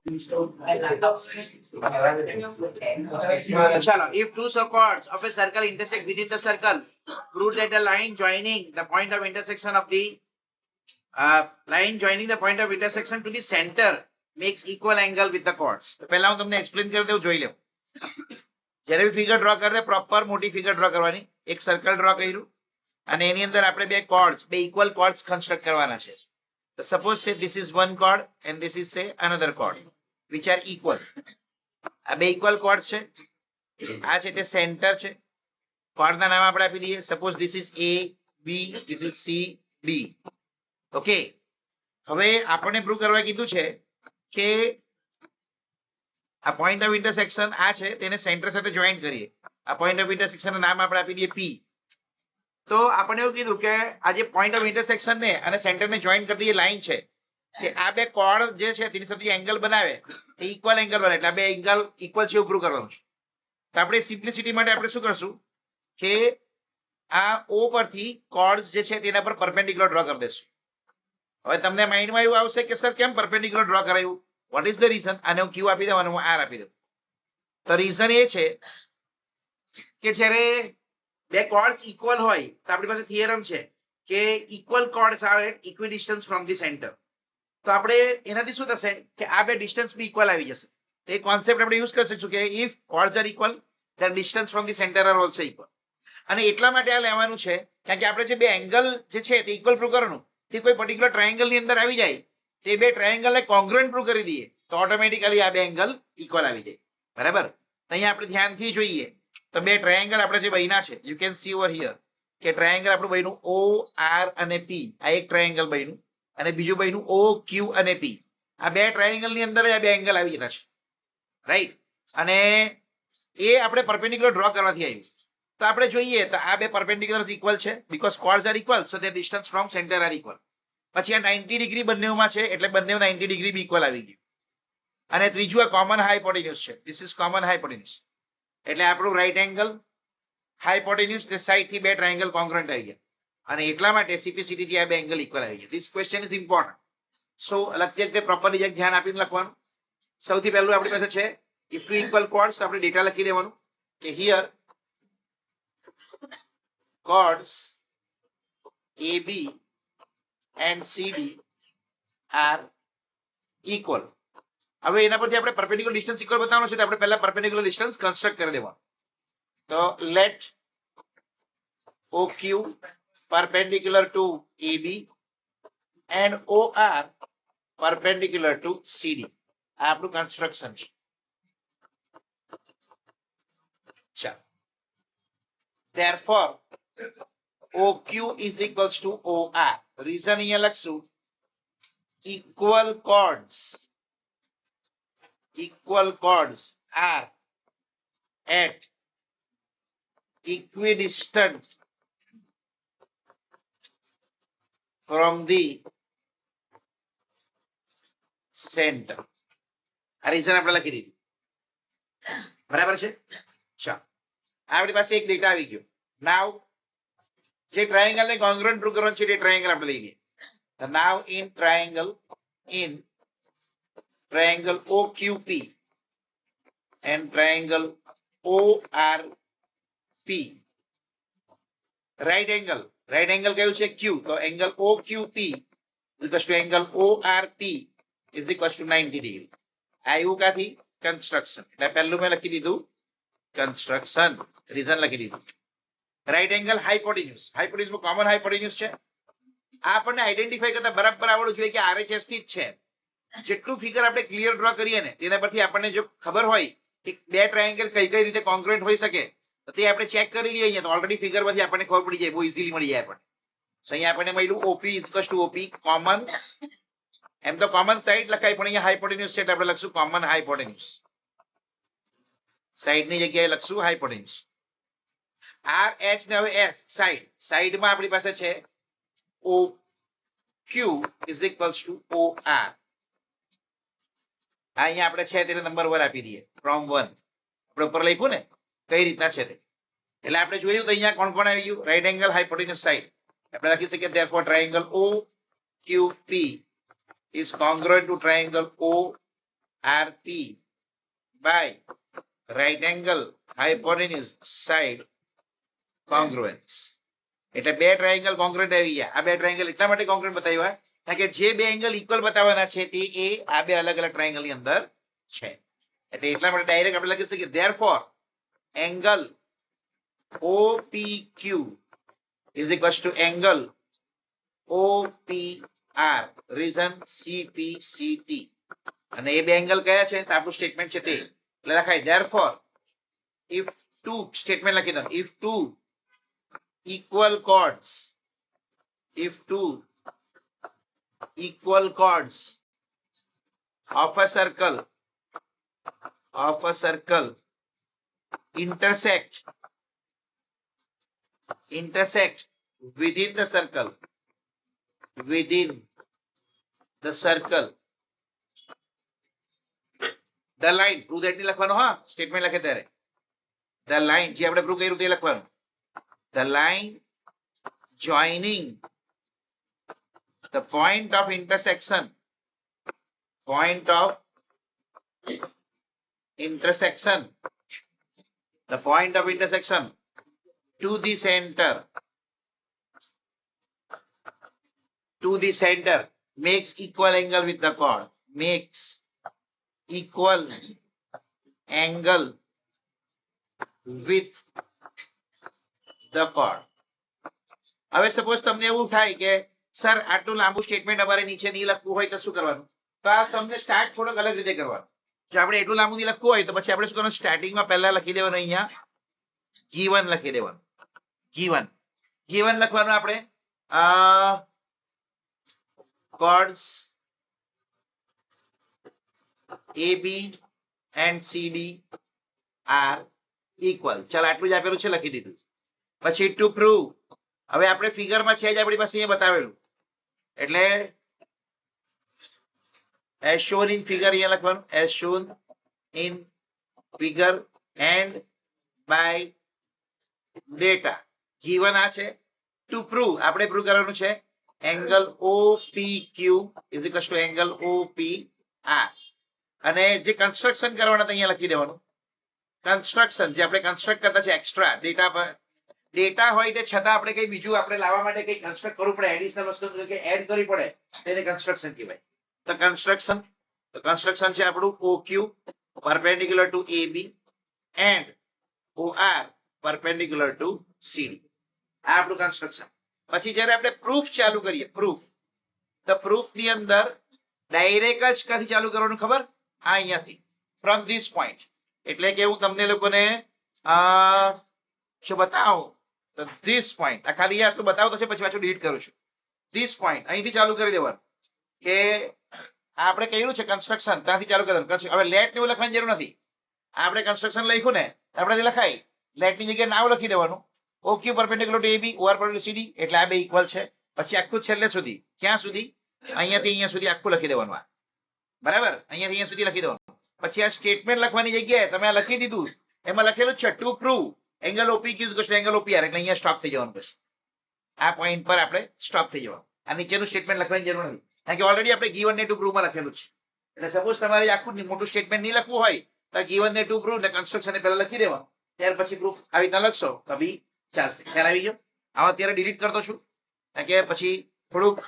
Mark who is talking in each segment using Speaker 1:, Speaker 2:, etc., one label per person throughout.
Speaker 1: Chalo, if two chords of a circle intersect within the circle, prove that the line joining the point of intersection of the to the center makes equal angle with the chords. પહેલા હું તમને explain કરી દઉં, જોઈ લો. જ્યારે બી figure draw કરે proper મોટી figure draw કરવાની. એક સર્કલ ડ્રો કર્યું અને એની અંદર આપણે બે કોર્ડ્સ, બે ઇક્વલ કોર્ડ્સ કન્સ્ટ્રક્ટ કરવાના છે. તો suppose say this is one chord and this is say another chord which are equal. આ બે ઇક્વલ કોર્ડ છે. આ છે તે સેન્ટર છે. કોર્ડના નામ આપણે આપી દઈએ. Suppose this is A B, this is C D. Okay, હવે આપણને પ્રૂવ કરવા કીધું છે કે આ પોઈન્ટ ઓફ ઇન્ટરસેક્શન આ છે તેને સેન્ટર સાથે જોઈન્ટ કરીએ. આ પોઈન્ટ ઓફ ઇન્ટરસેક્શન નું નામ આપણે આપી દઈએ P. તો આપણને એવું કીધું કે આ જે પોઈન્ટ ઓફ ઇન્ટરસેક્શન ને અને સેન્ટર ને જોઈન્ટ કરતી જે લાઈન છે કે આ બે કોર્ડ જે છે તેની સાથે એંગલ બનાવે એ ઇક્વલ એંગલ બને. એટલે આ બે એંગલ ઇક્વલ છે એવું પ્રૂવ કરવાનું છે. તો આપણે સિમ્પ્લિસિટી માટે આપણે શું કરશું કે આ O પરથી કોર્ડ્સ જે છે તેના પર પરપેન્ડિક્યુલર ડ્રો કરી દેશું. હવે તમને માઇન્ડમાં એવું આવશે કે સર કેમ પરપેન્ડિક્યુલર ડ્રો કરાયું, વોટ ઇઝ ધ રીઝન? આને હું ક્યુ આપી દઉં અને હું આર આપી દઉં. તો રીઝન એ છે કે જ્યારે બે કોર્ડ્સ ઇક્વલ હોય તો આપણી પાસે થિયરમ છે કે equal chords are at equidistance from the centre. તો આપણે એનાથી શું થશે કે આ બે ડિસ્ટન્સ બી ઇક્વલ આવી જશે. તો એ કોન્સેપ્ટ આપણે યુઝ કરી શકીશું કે if chords are equal then distance from the centre are also equal. અને એટલા માટે આ લેવાનું છે કારણ કે આપણે જે બે એંગલ જે છે તે ઇક્વલ પ્રૂવ કરવાનું, તે કોઈ પર્ટિક્યુલર ટ્રાયેંગલ ની અંદર આવી જાય તે બે ટ્રાયેંગલ ને કોંગ્રુઅન્ટ પ્રૂવ કરી દઈએ તો ઓટોમેટિકલી આ બે એંગલ ઇક્વલ આવી જાય. બરાબર? તો અહીંયા આપણે ધ્યાનથી જોઈએ તો બે ટ્રાયેંગલ આપણે જે બન્યા છે, you can see over here કે ટ્રાયેંગલ આપણું બન્યું O R અને P. આ એક ટ્રાયેંગલ બન્યું અને બીજું બન્યું O Q અને P. આ બે ટ્રાયેંગલ ની અંદર આ બે એંગલ આવી જતા છે, રાઈટ? અને એ આપણે પરપેન્ડિક્યુલર ડ્રો કરવાથી આવ્યું. તો આપણે જોઈએ તો આ બે પરપેન્ડિક્યુલર ઇક્વલ છે because chords are equal so their distance from centre are equal. પછી આ 90 ડિગ્રી બંનેમાં છે એટલે બંને 90 ડિગ્રી બી ઇક્વલ આવી ગયું. અને ત્રીજું આ કોમન હાઇપોટેન્યુસ છે. ધીસ ઇઝ કોમન હાઇપોટેન્યુસ એટલે આપણું રાઈટ એંગલ હાઇપોટેન્યુસ તે સાઈડ થી બે ટ્રાયેંગલ કોંગ્રુઅન્ટ આવી ગયા અને એટલા માટે સિમ્પ્લિસિટી થી આ બે એંગલ ઇક્વલ આવી ગયા. This question is important. So લખતી વખતે પ્રોપરલી ધ્યાન આપીને લખવાનું. સૌથી પહેલું આપણી પાસે છે ઇફ ટુ ઇક્વલ કોર્ડ્સ, આપણે ડેટા લખી દેવાનું કે here chords AB and CD are equal. હવે એના પરથી આપણે પરપેન્ડિક્યુલર ડિસ્ટન્સ ઇક્વલ બતાવવાનું છે તો આપણે પહેલા પરપેન્ડિક્યુલર ડિસ્ટન્સ કન્સ્ટ્રક્ટ કરી દેવાનું. તો late OQ perpendicular to AB and OR perpendicular to CD. આ આપણું કન્સ્ટ્રક્શન છે. ચાલો, therefore OQ is equals to OR. Reason અહીંયા લખશું equal chords are at equidistant from the center. આ રીઝન આપણે લખી દીધું. બરાબર છે? ચાલો, આપણી પાસે એક ડેટા આવી ગયો. નાવ જે ટ્રાયેંગલ ને કોંગ્રુઅન્ટ પ્રૂવ કરવાનું છે તે ટ્રાયેંગલ આપણે લઈ લઈએ. નાવ in triangle OQP and triangle ORP, right angle કયું છે Q. તો angle OQP is equal to angle ORP is equal to 90 degree. આવ્યું કાથી? કન્સ્ટ્રક્શન. એટલે પહેલું મેં લખી દીધું કન્સ્ટ્રક્શન, રીઝન લખી દીધું. રાઈટ એંગલ હાઇપોટેન્યુસ, હાઇપોટેન્યુસ કોમન હાઇપોટેન્યુસ છે. આ આપણને આઈડેન્ટિફાઈ કરતા બરાબર આવડવું જોઈએ કે RHS થી જ છે. જેટલું ફિગર આપણે ક્લિયર ડ્રો કરીએ ને તેના પરથી આપણને જો ખબર હોય કે બે ટ્રાયેંગલ કઈ કઈ રીતે કોંગ્રુઅન્ટ હોઈ શકે તો તે આપણે ચેક કરી લઈએ. અહીંયા તો ઓલરેડી ફિગર પરથી આપણને ખબર પડી જાય, બહુ ઇઝીલી મળી જાય આપણને. તો અહીંયા આપણને મળ્યું OP is equal to OP common. એમ તો કોમન સાઈડ લખાય પણ અહીંયા હાઇપોટેન્યુસ છે એટલે આપણે લખશું કોમન હાઇપોટેન્યુસ. સાઈડની જગ્યાએ લખશું હાઇપોટેન્યુસ. RH ને હવે S સાઈડમાં આપણી પાસે છે OQ is equal to OR. અહીંયા આપણે છે તેને નંબર 1 આપી દઈએ ફ્રોમ 1. આપણે ઉપર લખ્યું ને કઈ રીતના છે તે. એટલે આપણે જોયું તો અહીંયા કોણ કોણ આવી ગયું? Right angle hypotenuse side. આપણે લખી શકીએ therefore triangle OQP is congruent to triangle ORP. RP by right angle hypotenuse side congruence. એટલે બે ટ્રાયેંગલ કોંગ્રુઅન્ટ આવી ગયા. આ બે ટ્રાયેંગલ એટલા માટે કોંગ્રુઅન્ટ બતાવ્યા કારણ કે જે બે એંગલ ઇક્વલ બતાવવાના છે તે એ આ બે અલગ અલગ ટ્રાયેંગલ ની અંદર છે. એટલે એટલા માટે ડાયરેક્ટ આપણે લખી શકીએ therefore angle OPQ is equals to angle OPR reason CPCT. અને એ બે એંગલ કયા છે તો આપણું સ્ટેટમેન્ટ છે તે એટલે લખાય therefore if two સ્ટેટમેન્ટ લખી દો if two equal chords of a circle intersect within the circle the line prove that ની લખવાનું હા સ્ટેટમેન્ટ લખે ત્યારે the line જે આપણે પ્રૂવ કર્યું તે લખવાનું the line joining the point of intersection to the center makes equal angle with the chord હવે સપોઝ તમને એવું થાય કે સર આટલું લાંબુ સ્ટેટમેન્ટ અમારે નીચે નહીં લખવું હોય તો શું કરવાનું તો આ સમને સ્ટાર્ટ થોડોક અલગ રીતે કરવાનું જો આપણે એટલું લાંબુ નહીં લખવું હોય તો પછી આપણે શું કરવાનું સ્ટાર્ટિંગમાં પહેલા લખી દેવાનું અહીંયા given લખી દેવાનું given લખવાનું આપણે chords AB and CD are equal. ચાલ આટલું જ આપેલું છે લખી દીધું. પછી ટુ પ્રૂવ હવે આપણે ફિગરમાં છે જ આપણી પાસે અહીંયા બતાવેલું એટલે as shown in figure અહીંયા લખવાનું as shown in figure and by data given આ છે ટુ પ્રૂવ આપણે પ્રૂવ કરવાનું છે angle OPQ is equal to angle OPR અને જે કન્સ્ટ્રક્શન કરવાના અહીંયા લખી દેવાનું કન્સ્ટ્રક્શન જે આપણે કન્સ્ટ્રક્ટ કરતા છે એક્સ્ટ્રા ડેટા હોય તે છતાં આપણે કઈ બીજું આપણે લાવવા માટે કઈ કન્સ્ટ્રક્ટ કરવું પડે એડિશનલ વસ્તુ કે એડ કરવી પડે તેને કન્સ્ટ્રક્શન કહેવાય તો કન્સ્ટ્રક્શન છે આપણું OQ perpendicular to AB and OR perpendicular to CD આ આપણું કન્સ્ટ્રક્શન. પછી જ્યારે આપણે પ્રૂફ ચાલુ કરીએ તો પ્રૂફ ની અંદર ડાયરેક્ટ જ ક્યાંથી ચાલુ કરવાનું ખબર આ અહીંયાથી ફ્રોમ ધીસ પોઈન્ટ એટલે કે હું તમને લોકોને શું બતાવું તો ધીસ પોઈન્ટ આ ખાલી આટલું બતાવતો છે પછી પાછું ડિલીટ કરું છું ધીસ પોઈન્ટ અહીંથી ચાલુ કરી દેવાનું કે આપણે કહ્યું છે કન્સ્ટ્રક્શન ત્યાંથી ચાલુ કરવાનું હવે લેટ ને એવું લખવાની જરૂર નથી આપણે કન્સ્ટ્રક્શન લખ્યું ને આપણે લખાય લેટ ની જગ્યાએ નામ લખી દેવાનું OQ perpendicular to AB OR perpendicular to CD એટલે આ બે ઇક્વલ છે પછી આખું છેલ્લે સુધી ક્યાં સુધી અહીંયાથી અહીંયા સુધી આખું લખી દેવાનું આ બરાબર અહીંયાથી અહીંયા સુધી લખી દેવાનું પછી આ સ્ટેટમેન્ટ લખવાની જગ્યાએ તમે આ લખી દીધું એમાં લખેલું છે two prove angle OPQ angle OPR એટલે અહીંયા સ્ટોપ થઈ જવાનું પછી આ પોઈન્ટ પર આપણે સ્ટોપ થઈ જવાનું આ નીચેનું સ્ટેટમેન્ટ લખવાની જરૂર નથી કારણ કે ઓલરેડી આપણે ગિવન ને ટુ પ્રૂવ માં લખેલું છે એટલે સપોઝ તમારે આખું મોટું સ્ટેટમેન્ટ નહીં લખવું હોય તો ગિવન ને ટુ પ્રૂવ ને કન્સ્ટ્રક્શન ને પહેલા લખી દેવાનું ત્યાર પછી પ્રૂફ આવી રીતના લખશો તો બી ચાલશે. ખ્યાલ આવી ગયો આમાં અત્યારે ડિલીટ કરતો છું કારણ કે પછી થોડુંક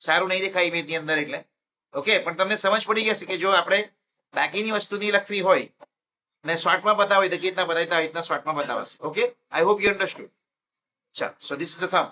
Speaker 1: સારું નહીં દેખાય ઇમેજની અંદર એટલે ઓકે પણ તમને સમજ પડી જશે કે જો આપણે બાકીની વસ્તુ નહીં લખવી હોય ને શોર્ટમાં બતાવે તો કેવી રીતના બતાવી આવી રીતના શોર્ટમાં બતાવશે. Okay I hope you understood. ચાલો so this is the sum.